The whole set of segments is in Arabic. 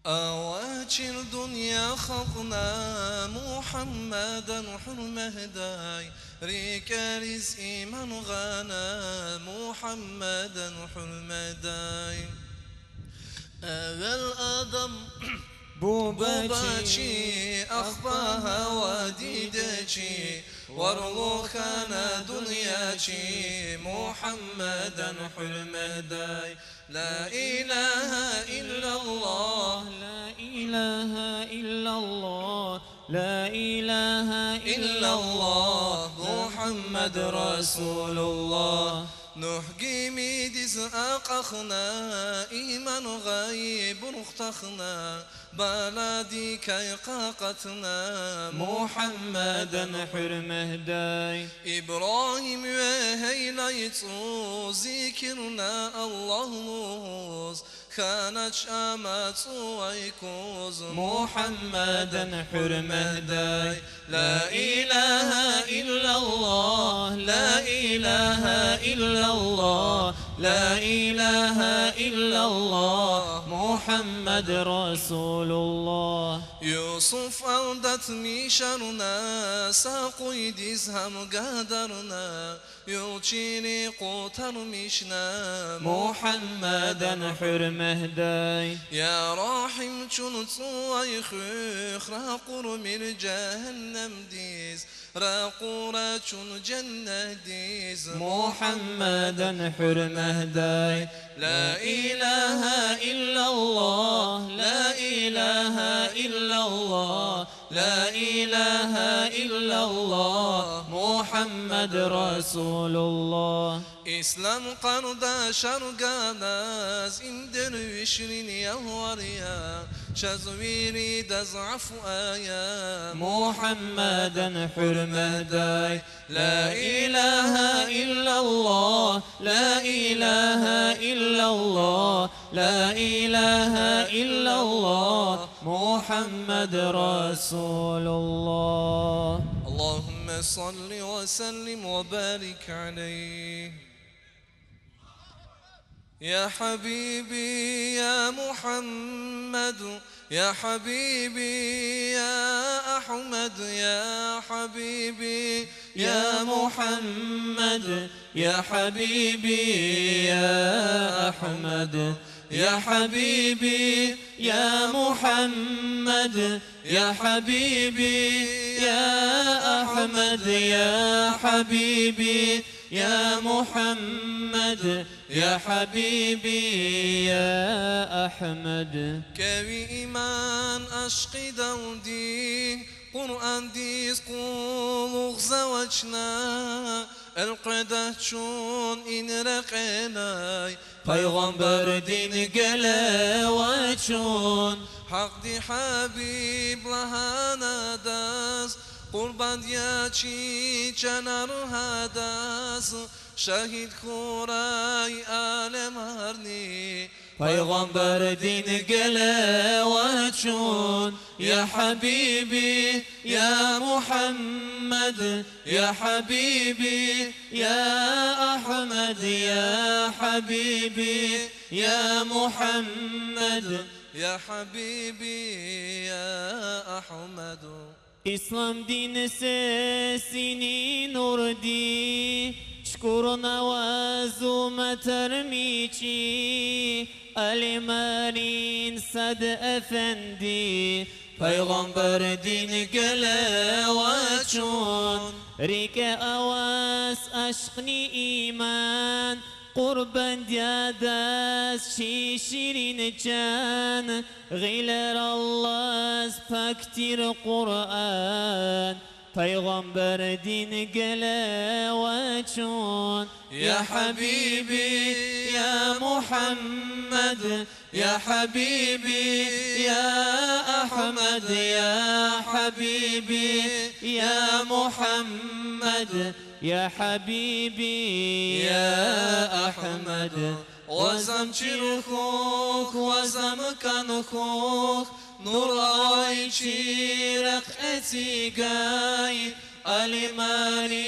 أواجر دنيا خلقنا محمدا حرمهداي ريك رزقي من غانا محمدا حرمهداي أول آدم بوباتشي أخفاها وديدتشي وارلو خانا دنياتشي محمدا حرمهداي لا إله إلا الله لا إله إلا الله لا إله إلا الله محمد رسول الله نوح قيمي ديز أقخنا إيمان غايب نختخنا بلادي كي قاقتنا محمدا حرمهداي إبراهيم وهي ليتو ذكرنا الله موز كانت شامات ويكوز محمدا حرمهداي لا إله إلا الله لا إله إلا الله لا إله إلا الله محمد رسول الله يوسف أودت ميشرنا ساقوي ديزهم قدرنا يوشيني قوتر مشنا محمدا حرمهداي يا راحم شنطو ويخيخ راقور من جهنم ديز راقورة جنة ديز محمدا حرمهداي لا إله إلا الله لا إله إلا الله لا إله إلا الله محمد رسول الله إسلام قردا شرقانا زندر وشرين يهوريا شزويري دزعف آيا محمدا حرمهداي لا إله إلا الله لا إله إلا الله لا إله إلا الله محمد رسول الله اللهم صل وسلم وبارك عليه يا حبيبي يا محمد يا حبيبي يا أحمد يا حبيبي يا محمد يا حبيبي يا أحمد يا حبيبي يا محمد يا حبيبي يا أحمد يا حبيبي يا محمد يا حبيبي يا أحمد كوي إيمان أشقي دودي قرآن ديس قلوغ زوجنا القدة شون إن رقيناي پیغمبر دین گله و چون حق دي حبيب لهانا داس قربان دياتشي چنر هداس شهید خوراي عالم هرني پیغمبر دین گله و چون یا حبیبی یا محمد یا حبیبی یا احمد یا حبیبی یا محمد يا حبيبي يا أحمد İslam din sesini nur di şükür navazu metermiçi Ali Marin Sad Efendi Peygamber dini gele ve çun Rike avas aşkni iman قربان دياداس شيرين جان غير الله سبكتير قرآن پیغمبر دين قلاواتشون يا حبيبي يا محمد يا حبيبي يا أحمد يا حبيبي يا محمد يا حبيبي يا أحمد وزم چیرخوخ وزم کنخوخ نور آی چیرخ اتیگای Alimani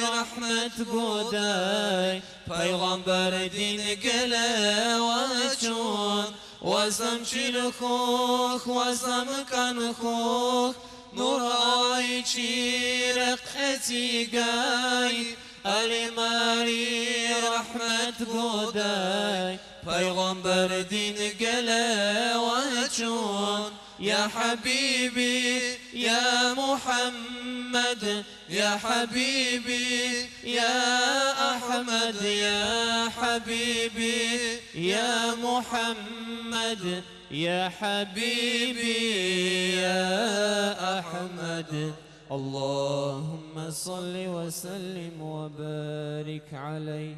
rahmet goday Peygamber din gele ve çun وزمشير خوخ وزمكان خوخ نور آي چيرق اتيقاي الماري رحمة قداي پیغمبر دين قلا وچون يا حبيبي يا محمد يا حبيبي يا أحمد يا حبيبي يا محمد يا حبيبي يا أحمد اللهم صل وسلم وبارك عليه.